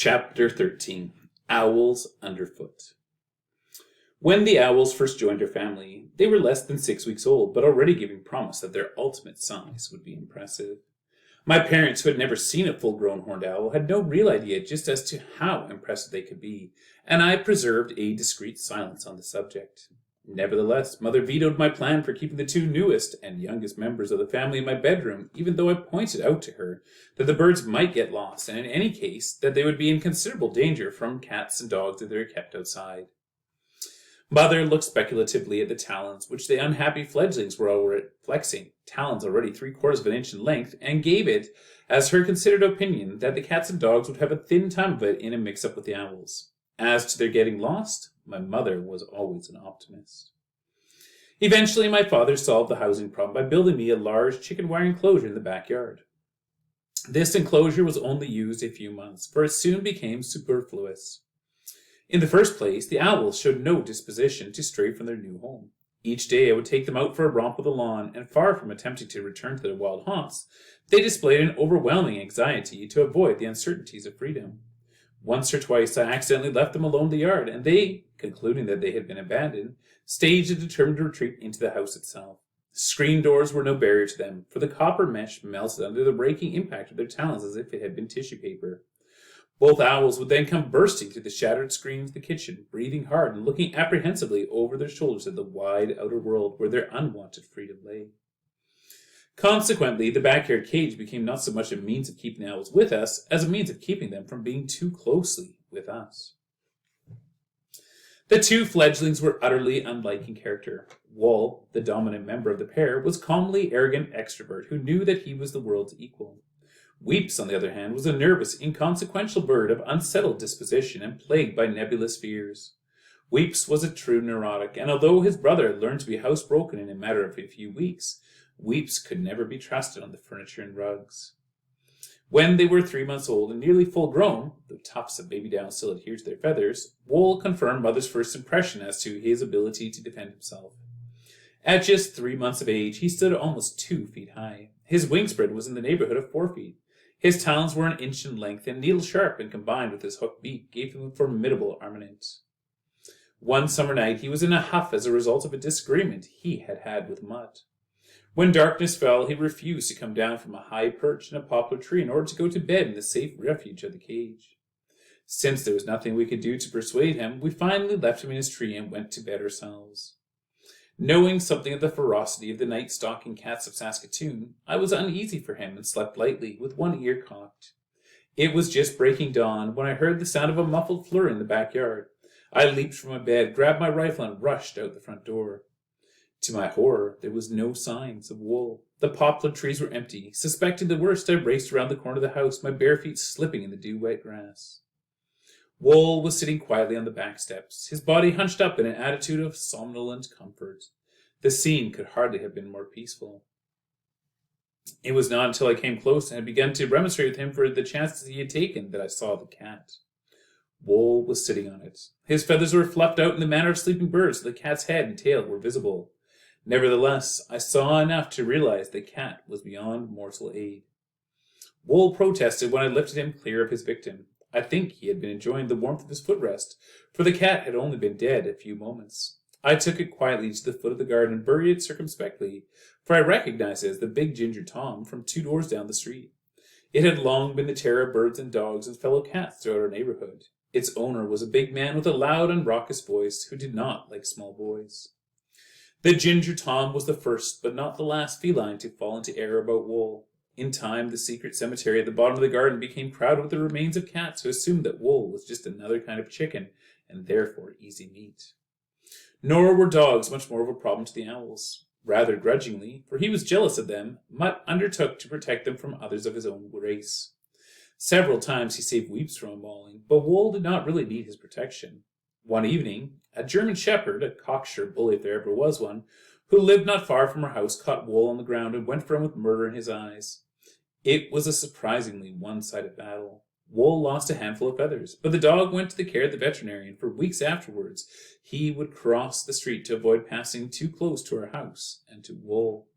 Chapter 13. Owls Underfoot. When the owls first joined our family, they were less than 6 weeks old, but already giving promise that their ultimate size would be impressive. My parents, who had never seen a full-grown horned owl, had no real idea just as to how impressive they could be, and I preserved a discreet silence on the subject. Nevertheless, Mother vetoed my plan for keeping the two newest and youngest members of the family in my bedroom, even though I pointed out to her that the birds might get lost, and in any case, that they would be in considerable danger from cats and dogs if they were kept outside. Mother looked speculatively at the talons, which the unhappy fledglings were already flexing, talons already 3/4 of an inch in length, and gave it as her considered opinion that the cats and dogs would have a thin time of it in a mix-up with the owls. As to their getting lost, my mother was always an optimist. Eventually, my father solved the housing problem by building me a large chicken wire enclosure in the backyard. This enclosure was only used a few months, for it soon became superfluous. In the first place, the owls showed no disposition to stray from their new home. Each day I would take them out for a romp on the lawn, and far from attempting to return to their wild haunts, they displayed an overwhelming anxiety to avoid the uncertainties of freedom. Once or twice I accidentally left them alone in the yard, and they, concluding that they had been abandoned, staged a determined retreat into the house itself. Screen doors were no barrier to them, for the copper mesh melted under the raking impact of their talons as if it had been tissue paper. Both owls would then come bursting through the shattered screens of the kitchen, breathing hard and looking apprehensively over their shoulders at the wide outer world where their unwanted freedom lay. Consequently, the backyard cage became not so much a means of keeping the owls with us as a means of keeping them from being too closely with us. The two fledglings were utterly unlike in character. Wool, the dominant member of the pair, was calmly arrogant extrovert who knew that he was the world's equal. Weeps, on the other hand, was a nervous, inconsequential bird of unsettled disposition and plagued by nebulous fears. Weeps was a true neurotic, and although his brother had learned to be housebroken in a matter of a few weeks, Weeps could never be trusted on the furniture and rugs. When they were 3 months old and nearly full grown, though tufts of baby down still adhered to their feathers, Wool confirmed Mother's first impression as to his ability to defend himself. At just 3 months of age, he stood almost 2 feet high. His wingspread was in the neighborhood of 4 feet. His talons were an inch in length and needle-sharp, and combined with his hooked beak, gave him a formidable armament. One summer night, he was in a huff as a result of a disagreement he had had with Mutt. When darkness fell, he refused to come down from a high perch in a poplar tree in order to go to bed in the safe refuge of the cage. Since there was nothing we could do to persuade him, we finally left him in his tree and went to bed ourselves. Knowing something of the ferocity of the night-stalking cats of Saskatoon, I was uneasy for him and slept lightly, with one ear cocked. It was just breaking dawn when I heard the sound of a muffled flurry in the backyard. I leaped from my bed, grabbed my rifle, and rushed out the front door. To my horror, there was no signs of Wool. The poplar trees were empty. Suspecting the worst, I raced around the corner of the house, my bare feet slipping in the dew-wet grass. Wool was sitting quietly on the back steps, his body hunched up in an attitude of somnolent comfort. The scene could hardly have been more peaceful. It was not until I came close and had begun to remonstrate with him for the chances he had taken that I saw the cat. Wool was sitting on it. His feathers were fluffed out in the manner of sleeping birds, so the cat's head and tail were visible. Nevertheless, I saw enough to realize the cat was beyond mortal aid. Wool protested when I lifted him clear of his victim. I think he had been enjoying the warmth of his footrest, for the cat had only been dead a few moments. I took it quietly to the foot of the garden and buried it circumspectly, for I recognized it as the big ginger Tom from 2 doors down the street. It had long been the terror of birds and dogs and fellow cats throughout our neighborhood. Its owner was a big man with a loud and raucous voice who did not like small boys. The ginger Tom was the first but not the last feline to fall into error about Wool. In time, the secret cemetery at the bottom of the garden became crowded with the remains of cats who assumed that Wool was just another kind of chicken and therefore easy meat. Nor were dogs much more of a problem to the owls. Rather grudgingly, for he was jealous of them, Mutt undertook to protect them from others of his own race. Several times he saved Weeps from a mauling, but Wool did not really need his protection. One evening, a German shepherd, a cocksure bully if there ever was one, who lived not far from our house, caught Wool on the ground and went for him with murder in his eyes. It was a surprisingly one-sided battle. Wool lost a handful of feathers, but the dog went to the care of the veterinarian. For weeks afterwards, he would cross the street to avoid passing too close to our house and to Wool.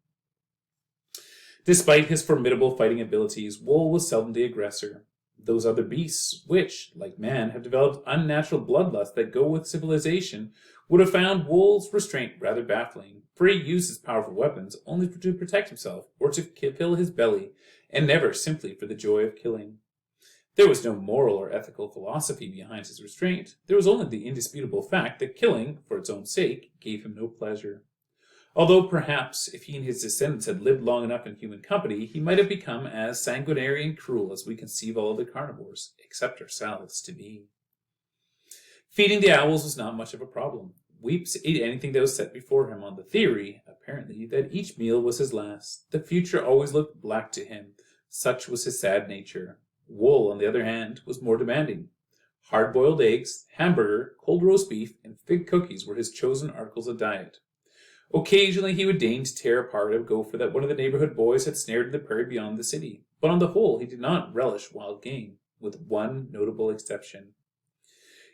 Despite his formidable fighting abilities, Wool was seldom the aggressor. those other beasts, which, like man, have developed unnatural bloodlust that go with civilization, would have found Wool's restraint rather baffling, for he used his powerful weapons only to protect himself or to fill his belly, and never simply for the joy of killing. There was no moral or ethical philosophy behind his restraint. There was only the indisputable fact that killing, for its own sake, gave him no pleasure. Although perhaps if he and his descendants had lived long enough in human company, he might have become as sanguinary and cruel as we conceive all other carnivores, except ourselves, to be. Feeding the owls was not much of a problem. Weeps ate anything that was set before him on the theory, apparently, that each meal was his last. The future always looked black to him. Such was his sad nature. Wool, on the other hand, was more demanding. Hard-boiled eggs, hamburger, cold roast beef, and fig cookies were his chosen articles of diet. Occasionally he would deign to tear apart a gopher that one of the neighborhood boys had snared in the prairie beyond the city, but on the whole he did not relish wild game, with one notable exception.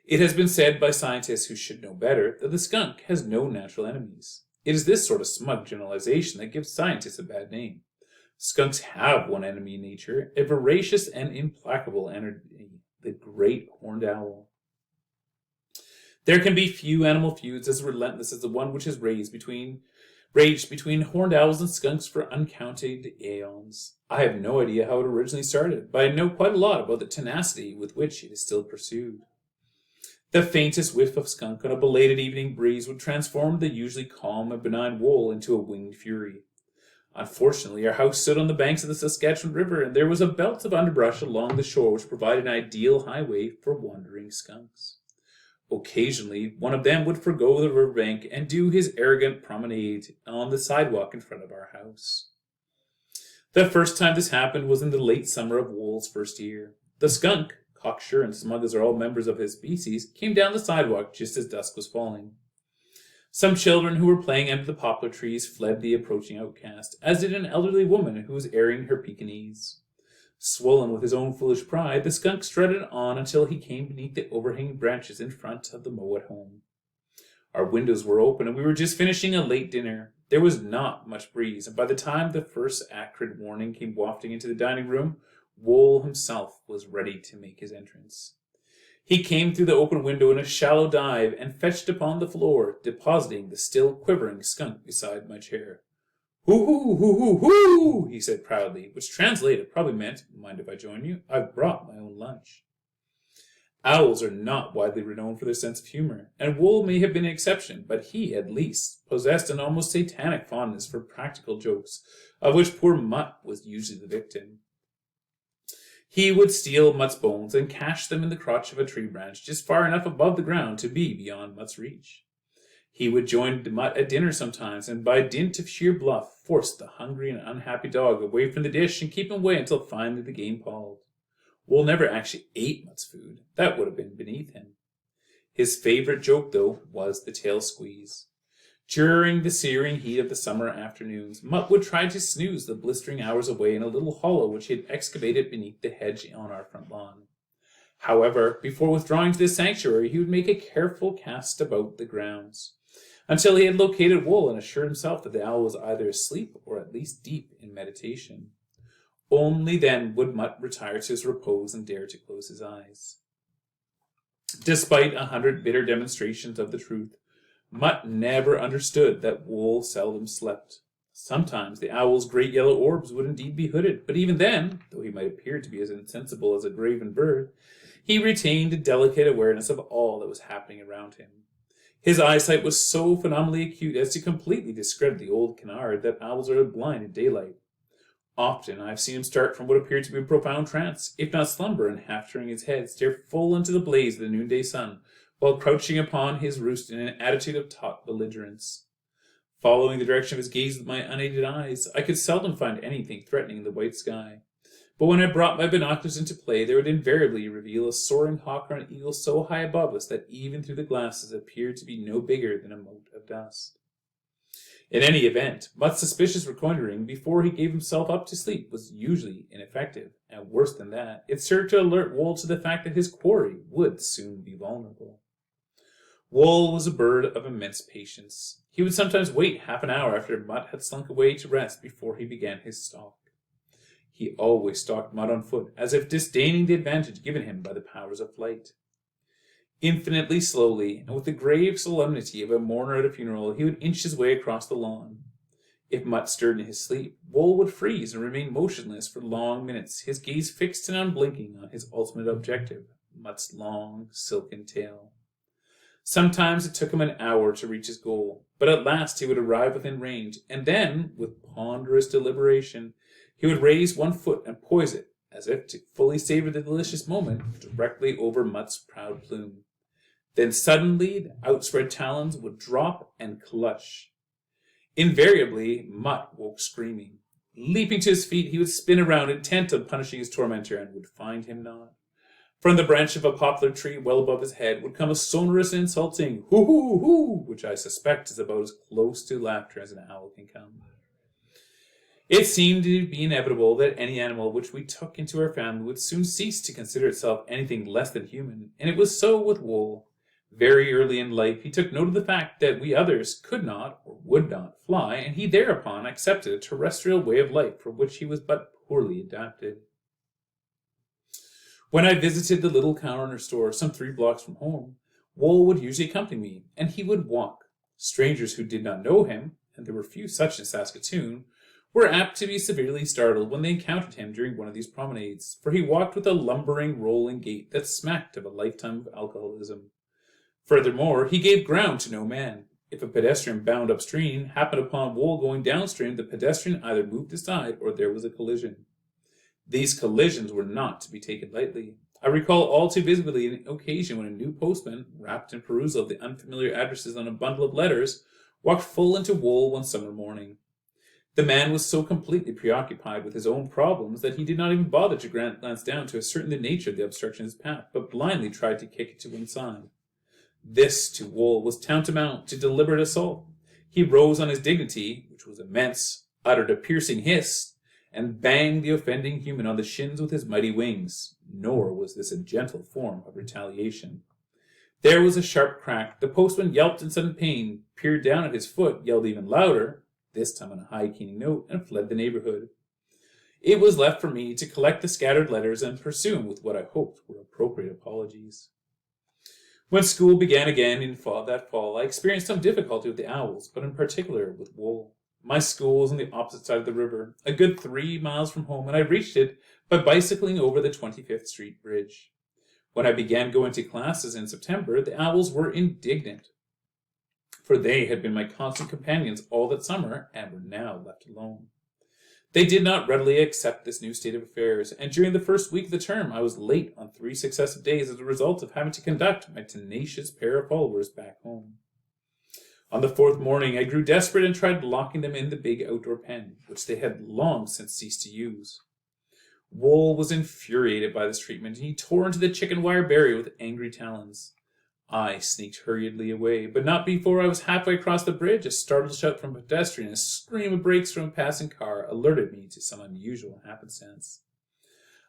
It has been said by scientists who should know better that the skunk has no natural enemies. It is this sort of smug generalization that gives scientists a bad name. Skunks have one enemy in nature, a voracious and implacable enemy, the great horned owl. There can be few animal feuds as relentless as the one which has raged between horned owls and skunks for uncounted aeons. I have no idea how it originally started, but I know quite a lot about the tenacity with which it is still pursued. The faintest whiff of skunk on a belated evening breeze would transform the usually calm and benign Wool into a winged fury. Unfortunately, our house stood on the banks of the Saskatchewan River, and there was a belt of underbrush along the shore which provided an ideal highway for wandering skunks. Occasionally, one of them would forgo the riverbank and do his arrogant promenade on the sidewalk in front of our house. The first time this happened was in the late summer of Wool's first year. The skunk, cocksure and smug as are all members of his species, came down the sidewalk just as dusk was falling. Some children who were playing under the poplar trees fled the approaching outcast, as did an elderly woman who was airing her Pekingese. Swollen with his own foolish pride, the skunk strutted on until he came beneath the overhanging branches in front of the Mowat home. Our windows were open, and we were just finishing a late dinner. There was not much breeze, and by the time the first acrid warning came wafting into the dining room, Wool himself was ready to make his entrance. He came through the open window in a shallow dive and fetched upon the floor, depositing the still quivering skunk beside my chair. "Hoo hoo hoo hoo hoo," he said proudly, which translated probably meant, "Mind if I join you? I've brought my own lunch." Owls are not widely renowned for their sense of humor, and Wool may have been an exception, but he, at least, possessed an almost satanic fondness for practical jokes, of which poor Mutt was usually the victim. He would steal Mutt's bones and cache them in the crotch of a tree branch just far enough above the ground to be beyond Mutt's reach. He would join Mutt at dinner sometimes, and by dint of sheer bluff, force the hungry and unhappy dog away from the dish and keep him away until finally the game palled. Wool never actually ate Mutt's food. That would have been beneath him. His favorite joke, though, was the tail squeeze. During the searing heat of the summer afternoons, Mutt would try to snooze the blistering hours away in a little hollow which he had excavated beneath the hedge on our front lawn. However, before withdrawing to the sanctuary, he would make a careful cast about the grounds, until he had located Wool and assured himself that the owl was either asleep or at least deep in meditation. Only then would Mutt retire to his repose and dare to close his eyes. Despite 100 bitter demonstrations of the truth, Mutt never understood that Wool seldom slept. Sometimes the owl's great yellow orbs would indeed be hooded, but even then, though he might appear to be as insensible as a graven bird, he retained a delicate awareness of all that was happening around him. His eyesight was so phenomenally acute as to completely discredit the old canard that owls are blind in daylight. Often I have seen him start from what appeared to be a profound trance, if not slumber, and half turning his head, stare full into the blaze of the noonday sun, while crouching upon his roost in an attitude of taut belligerence. Following the direction of his gaze with my unaided eyes, I could seldom find anything threatening in the white sky. But when I brought my binoculars into play, they would invariably reveal a soaring hawk or an eagle so high above us that even through the glasses it appeared to be no bigger than a mote of dust. In any event, Mutt's suspicious reconnoitering before he gave himself up to sleep was usually ineffective, and worse than that, it served to alert Wool to the fact that his quarry would soon be vulnerable. Wool was a bird of immense patience. He would sometimes wait half an hour after Mutt had slunk away to rest before he began his stalk. He always stalked Mutt on foot, as if disdaining the advantage given him by the powers of flight. Infinitely slowly, and with the grave solemnity of a mourner at a funeral, he would inch his way across the lawn. If Mutt stirred in his sleep, Wool would freeze and remain motionless for long minutes, his gaze fixed and unblinking on his ultimate objective, Mutt's long, silken tail. Sometimes it took him an hour to reach his goal, but at last he would arrive within range, and then, with ponderous deliberation, he would raise one foot and poise it, as if to fully savor the delicious moment, directly over Mutt's proud plume. Then suddenly the outspread talons would drop and clutch. Invariably, Mutt woke screaming. Leaping to his feet, he would spin around, intent on punishing his tormentor, and would find him not. From the branch of a poplar tree well above his head would come a sonorous and insulting hoo hoo hoo, which I suspect is about as close to laughter as an owl can come. It seemed to be inevitable that any animal which we took into our family would soon cease to consider itself anything less than human, and it was so with Wool. Very early in life he took note of the fact that we others could not or would not fly, and he thereupon accepted a terrestrial way of life for which he was but poorly adapted. When I visited the little corner store some 3 blocks from home, Wool would usually accompany me, and he would walk. Strangers who did not know him, and there were few such in Saskatoon, were apt to be severely startled when they encountered him during one of these promenades, for he walked with a lumbering, rolling gait that smacked of a lifetime of alcoholism. Furthermore, he gave ground to no man. If a pedestrian bound upstream happened upon Wool going downstream, the pedestrian either moved aside or there was a collision. These collisions were not to be taken lightly. I recall all too vividly an occasion when a new postman, wrapped in perusal of the unfamiliar addresses on a bundle of letters, walked full into Wool one summer morning. The man was so completely preoccupied with his own problems that he did not even bother to glance down to ascertain the nature of the obstruction in his path, but blindly tried to kick it to one side. This, to Wool, was tantamount to deliberate assault. He rose on his dignity, which was immense, uttered a piercing hiss, and banged the offending human on the shins with his mighty wings. Nor was this a gentle form of retaliation. There was a sharp crack. The postman yelped in sudden pain, peered down at his foot, yelled even louder, this time on a high keening note, and fled the neighborhood. It was left for me to collect the scattered letters and pursue him with what I hoped were appropriate apologies. When school began again that fall, I experienced some difficulty with the owls, but in particular with Wool. My school was on the opposite side of the river, a good 3 miles from home, and I reached it by bicycling over the 25th Street Bridge. When I began going to classes in September, the owls were indignant, for they had been my constant companions all that summer and were now left alone. They did not readily accept this new state of affairs, and during the first week of the term I was late on 3 successive days as a result of having to conduct my tenacious pair of followers back home. On the 4th morning I grew desperate and tried locking them in the big outdoor pen, which they had long since ceased to use. Wool was infuriated by this treatment, and he tore into the chicken wire barrier with angry talons. I sneaked hurriedly away, but not before I was halfway across the bridge. A startled shout from a pedestrian and a scream of brakes from a passing car alerted me to some unusual happenstance.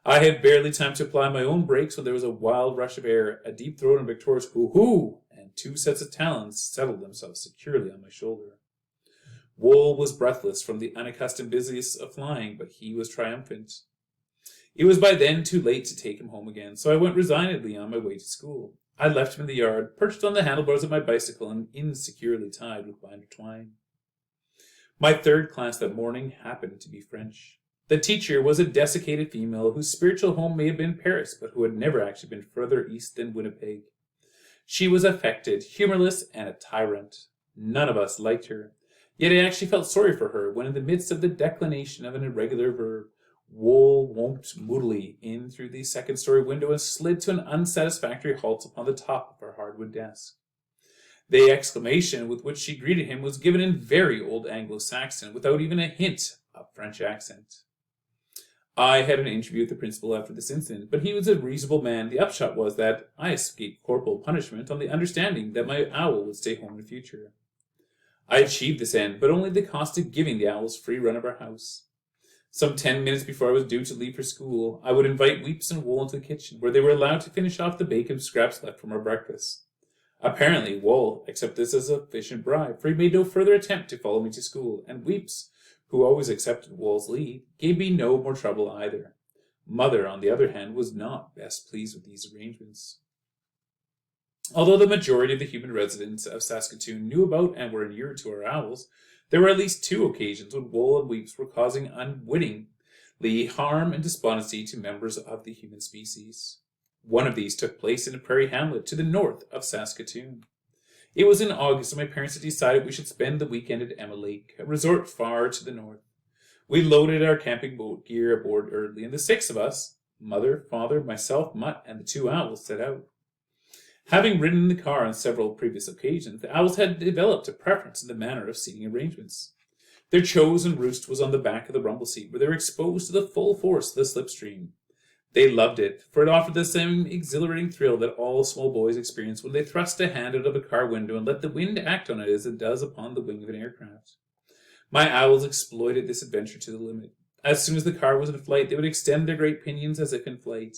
I had barely time to apply my own brakes when there was a wild rush of air, a deep throat and victorious hoo-hoo, and 2 sets of talons settled themselves securely on my shoulder. Wool was breathless from the unaccustomed busyness of flying, but he was triumphant. It was by then too late to take him home again, so I went resignedly on my way to school. I left him in the yard, perched on the handlebars of my bicycle and insecurely tied with binder twine. My 3rd class that morning happened to be French. The teacher was a desiccated female whose spiritual home may have been Paris, but who had never actually been further east than Winnipeg. She was affected, humorless, and a tyrant. None of us liked her, yet I actually felt sorry for her when in the midst of the declination of an irregular verb, Wool whomped moodily in through the 2nd-story window and slid to an unsatisfactory halt upon the top of her hardwood desk. The exclamation with which she greeted him was given in very old Anglo-Saxon, without even a hint of French accent. I had an interview with the principal after this incident, but he was a reasonable man. The upshot was that I escaped corporal punishment on the understanding that my owl would stay home in future. I achieved this end, but only at the cost of giving the owls free run of our house. Some 10 minutes before I was due to leave for school, I would invite Weeps and Wool into the kitchen, where they were allowed to finish off the bacon scraps left from our breakfast. Apparently, Wool accepted this as a sufficient bribe, for he made no further attempt to follow me to school, and Weeps, who always accepted Wall's lead, gave me no more trouble either. Mother, on the other hand, was not best pleased with these arrangements. Although the majority of the human residents of Saskatoon knew about and were inured to our owls, there were at least 2 occasions when Wool and Weeps were causing unwittingly harm and despondency to members of the human species. One of these took place in a prairie hamlet to the north of Saskatoon. It was in August, and my parents had decided we should spend the weekend at Emma Lake, a resort far to the north. We loaded our camping boat gear aboard early, and the 6 of us, Mother, Father, myself, Mutt, and the 2 owls, set out. Having ridden in the car on several previous occasions, the owls had developed a preference in the manner of seating arrangements. Their chosen roost was on the back of the rumble seat, where they were exposed to the full force of the slipstream. They loved it, for it offered the same exhilarating thrill that all small boys experience when they thrust a hand out of a car window and let the wind act on it as it does upon the wing of an aircraft. My owls exploited this adventure to the limit. As soon as the car was in flight, they would extend their great pinions as if in flight.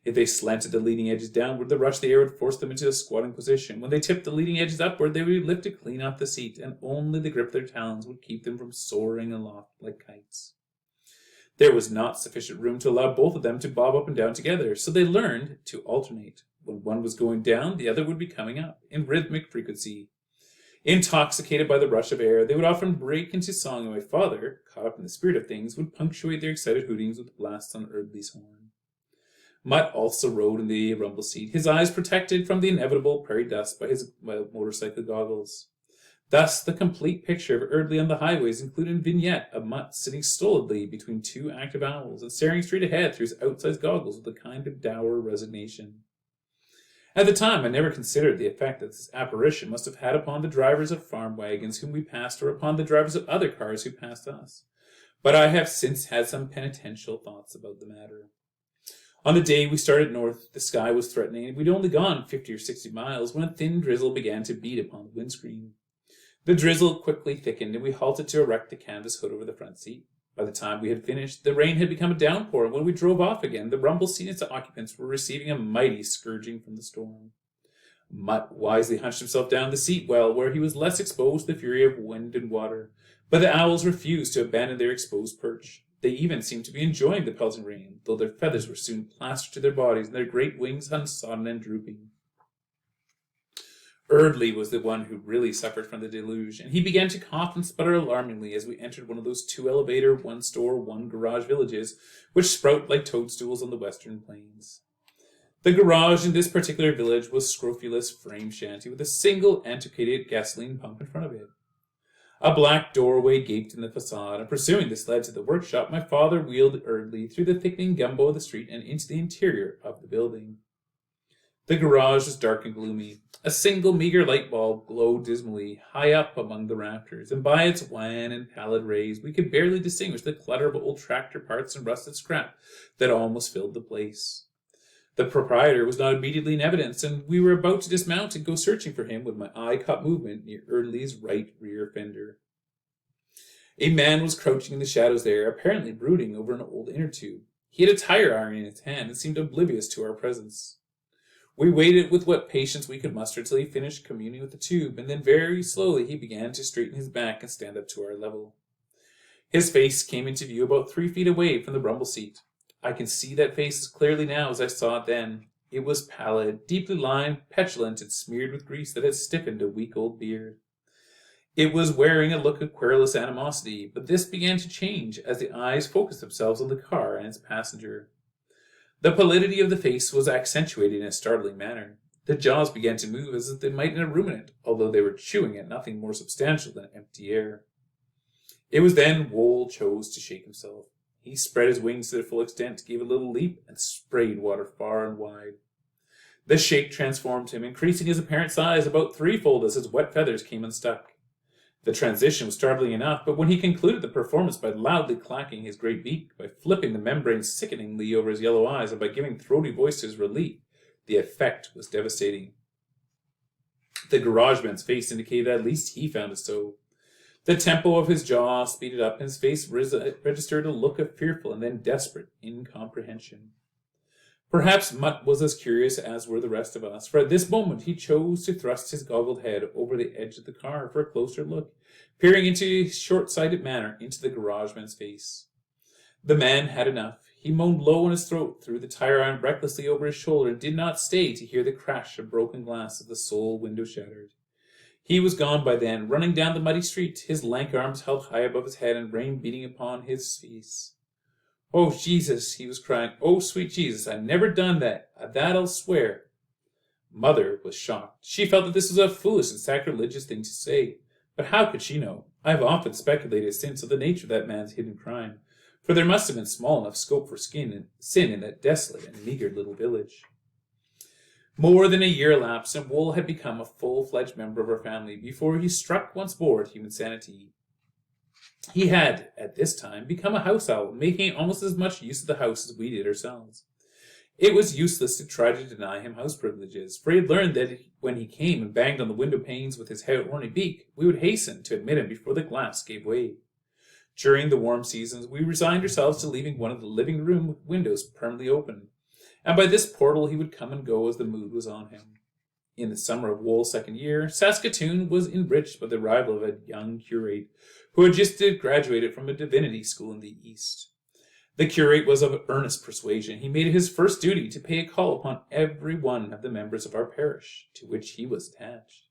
If they slanted the leading edges downward, the rush of the air would force them into a squatting position. When they tipped the leading edges upward, they would be lifted clean off the seat, and only the grip of their talons would keep them from soaring aloft like kites. There was not sufficient room to allow both of them to bob up and down together, so they learned to alternate. When one was going down, the other would be coming up, in rhythmic frequency. Intoxicated by the rush of air, they would often break into song, and my father, caught up in the spirit of things, would punctuate their excited hootings with blasts on Erdley's horn. Mutt also rode in the rumble seat, his eyes protected from the inevitable prairie dust by his motorcycle goggles. Thus, the complete picture of Erdley on the highways included a vignette of Mutt sitting stolidly between 2 active owls and staring straight ahead through his outsized goggles with a kind of dour resignation. At the time, I never considered the effect that this apparition must have had upon the drivers of farm wagons whom we passed, or upon the drivers of other cars who passed us. But I have since had some penitential thoughts about the matter. On the day we started north, the sky was threatening, and we'd only gone 50 or 60 miles when a thin drizzle began to beat upon the windscreen. The drizzle quickly thickened, and we halted to erect the canvas hood over the front seat. By the time we had finished, the rain had become a downpour, and when we drove off again, the rumble seat and its occupants were receiving a mighty scourging from the storm. Mutt wisely hunched himself down the seat well, where he was less exposed to the fury of wind and water, but the owls refused to abandon their exposed perch. They even seemed to be enjoying the pelting rain, though their feathers were soon plastered to their bodies and their great wings hung sodden and drooping. Erdley was the one who really suffered from the deluge, and he began to cough and sputter alarmingly as we entered one of those 2-elevator, 1-store, 1-garage villages which sprout like toadstools on the western plains. The garage in this particular village was a scrofulous frame shanty with a single antiquated gasoline pump in front of it. A black doorway gaped in the facade, and pursuing this led to the workshop, my father wheeled Erdley through the thickening gumbo of the street and into the interior of the building. The garage was dark and gloomy. A single meager light bulb glowed dismally high up among the rafters, and by its wan and pallid rays we could barely distinguish the clutter of old tractor parts and rusted scrap that almost filled the place. The proprietor was not immediately in evidence, and we were about to dismount and go searching for him when my eye caught movement near Erdley's right rear fender. A man was crouching in the shadows there, apparently brooding over an old inner tube. He had a tire iron in his hand and seemed oblivious to our presence. We waited with what patience we could muster till he finished communing with the tube, and then very slowly he began to straighten his back and stand up to our level. His face came into view about 3 feet away from the rumble seat. I can see that face as clearly now as I saw it then. It was pallid, deeply lined, petulant, and smeared with grease that had stiffened a week-old beard. It was wearing a look of querulous animosity, but this began to change as the eyes focused themselves on the car and its passenger. The pallidity of the face was accentuated in a startling manner. The jaws began to move as if they might in a ruminant, although they were chewing at nothing more substantial than empty air. It was then Wool chose to shake himself. He spread his wings to their full extent, gave a little leap, and sprayed water far and wide. The shake transformed him, increasing his apparent size about threefold as his wet feathers came unstuck. The transition was startling enough, but when he concluded the performance by loudly clacking his great beak, by flipping the membrane sickeningly over his yellow eyes, and by giving throaty voice to his relief, the effect was devastating. The garageman's face indicated at least he found it so. The tempo of his jaw speeded up, and his face registered a look of fearful and then desperate incomprehension. Perhaps Mutt was as curious as were the rest of us, for at this moment he chose to thrust his goggled head over the edge of the car for a closer look, peering into a short-sighted manner into the garageman's face. The man had enough. He moaned low in his throat, threw the tire iron recklessly over his shoulder, and did not stay to hear the crash of broken glass as the sole window shattered. He was gone by then, running down the muddy street, his lank arms held high above his head and rain beating upon his face. "Oh, Jesus," he was crying. "Oh, sweet Jesus, I never done that. That I'll swear." Mother was shocked. She felt that this was a foolish and sacrilegious thing to say. But how could she know? I have often speculated since of the nature of that man's hidden crime, for there must have been small enough scope for sin in that desolate and meagre little village. More than a year elapsed, and Wool had become a full-fledged member of our family before he struck once more at human sanity. He had, at this time, become a house owl, making almost as much use of the house as we did ourselves. It was useless to try to deny him house privileges, for he had learned that when he came and banged on the window panes with his horny beak, we would hasten to admit him before the glass gave way. During the warm seasons, we resigned ourselves to leaving one of the living room windows permanently open, and by this portal he would come and go as the mood was on him. In the summer of Wool's second year, Saskatoon was enriched by the arrival of a young curate who had just graduated from a divinity school in the East. The curate was of earnest persuasion. He made it his first duty to pay a call upon every one of the members of our parish, to which he was attached.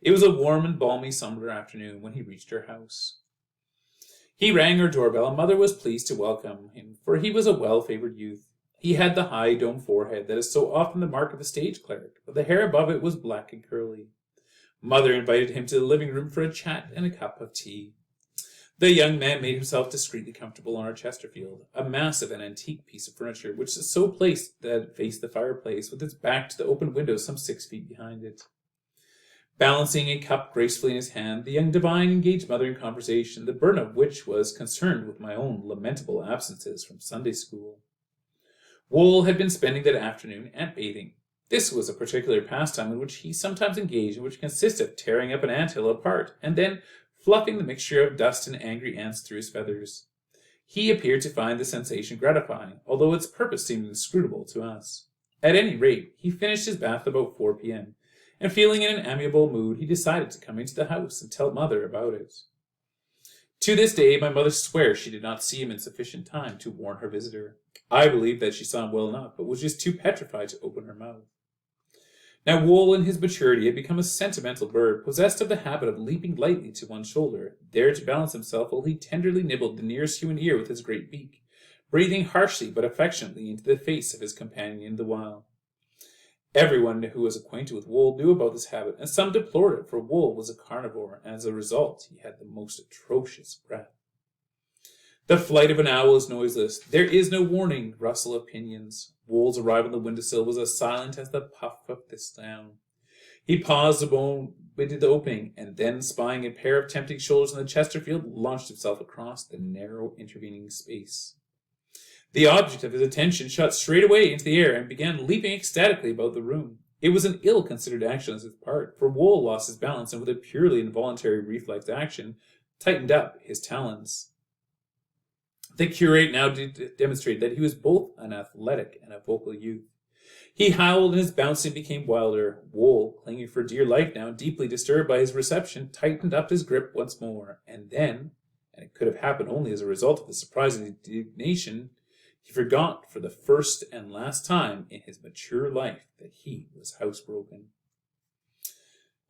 It was a warm and balmy summer afternoon when he reached our house. He rang our doorbell, and Mother was pleased to welcome him, for he was a well-favored youth. He had the high domed forehead that is so often the mark of a stage cleric, but the hair above it was black and curly. Mother invited him to the living room for a chat and a cup of tea. The young man made himself discreetly comfortable on our Chesterfield, a massive and antique piece of furniture which is so placed that it faced the fireplace, with its back to the open window some 6 feet behind it. Balancing a cup gracefully in his hand, the young divine engaged Mother in conversation, the burden of which was concerned with my own lamentable absences from Sunday school. Wool had been spending that afternoon at bathing. This was a particular pastime in which he sometimes engaged, and which consisted of tearing up an anthill apart, and then fluffing the mixture of dust and angry ants through his feathers. He appeared to find the sensation gratifying, although its purpose seemed inscrutable to us. At any rate, he finished his bath about 4 p.m., and feeling in an amiable mood, he decided to come into the house and tell Mother about it. To this day, my mother swears she did not see him in sufficient time to warn her visitor. I believe that she saw him well enough, but was just too petrified to open her mouth. Now Wool in his maturity had become a sentimental bird, possessed of the habit of leaping lightly to one shoulder, there to balance himself while he tenderly nibbled the nearest human ear with his great beak, breathing harshly but affectionately into the face of his companion the while. Everyone who was acquainted with Wool knew about this habit, and some deplored it, for Wool was a carnivore, and as a result he had the most atrocious breath. The flight of an owl is noiseless. There is no warning, rustle of pinions. Wool's arrival on the windowsill was as silent as the puff of this down. He paused a moment waited the opening, and then, spying a pair of tempting shoulders on the Chesterfield, launched himself across the narrow intervening space. The object of his attention shot straight away into the air and began leaping ecstatically about the room. It was an ill-considered action on his part, for Wool lost his balance and, with a purely involuntary reflex action, tightened up his talons. The curate now demonstrated that he was both an athletic and a vocal youth. He howled, and his bouncing became wilder. Wool, clinging for dear life now, deeply disturbed by his reception, tightened up his grip once more, and then, and it could have happened only as a result of his surprising indignation, he forgot for the first and last time in his mature life that he was housebroken.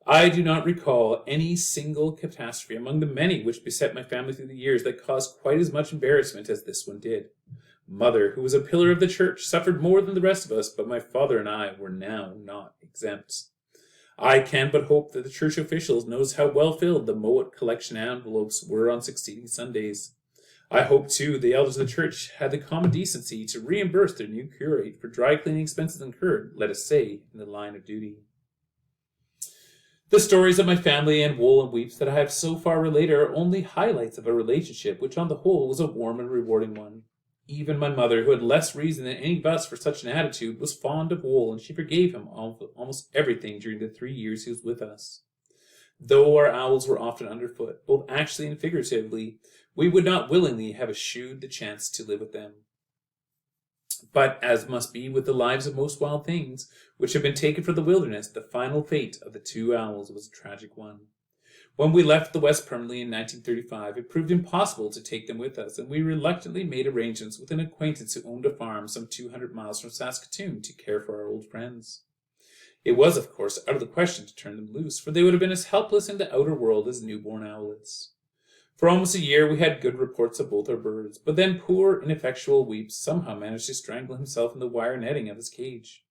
I do not recall any single catastrophe among the many which beset my family through the years that caused quite as much embarrassment as this one did. Mother, who was a pillar of the church, suffered more than the rest of us, but my father and I were now not exempt. I can but hope that the church officials knows how well filled the Mowat collection envelopes were on succeeding Sundays. I hope, too, the elders of the church had the common decency to reimburse their new curate for dry cleaning expenses incurred, let us say, in the line of duty. The stories of my family and Wool and Weeps that I have so far related are only highlights of a relationship which on the whole was a warm and rewarding one. Even my mother, who had less reason than any of us for such an attitude, was fond of Wool, and she forgave him almost everything during the 3 years he was with us. Though our owls were often underfoot, both actually and figuratively, we would not willingly have eschewed the chance to live with them. But, as must be with the lives of most wild things, which have been taken from the wilderness, the final fate of the two owls was a tragic one. When we left the West permanently in 1935, it proved impossible to take them with us, and we reluctantly made arrangements with an acquaintance who owned a farm some 200 miles from Saskatoon to care for our old friends. It was, of course, out of the question to turn them loose, for they would have been as helpless in the outer world as newborn owlets. For almost a year we had good reports of both our birds, but then poor, ineffectual Weeps somehow managed to strangle himself in the wire netting of his cage.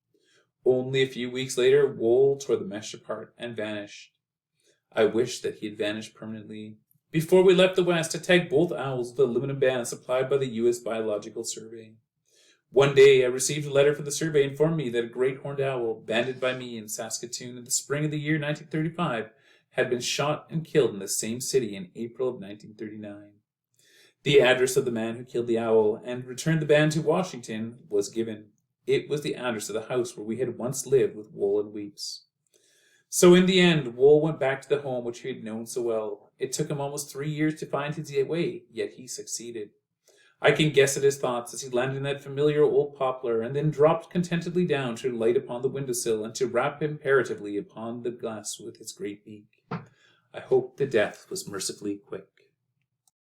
Only a few weeks later, Wool tore the mesh apart and vanished. I wished that he had vanished permanently. Before we left the West, I tagged both owls with a aluminum band supplied by the U.S. Biological Survey. One day I received a letter from the survey informing me that a great horned owl, banded by me in Saskatoon in the spring of the year 1935, had been shot and killed in the same city in April of 1939. The address of the man who killed the owl and returned the band to Washington was given. It was the address of the house where we had once lived with Wool and Weeps. So in the end, Wool went back to the home which he had known so well. It took him almost 3 years to find his way, yet he succeeded. I can guess at his thoughts as he landed in that familiar old poplar and then dropped contentedly down to light upon the windowsill and to rap imperatively upon the glass with his great beak. I hope the death was mercifully quick.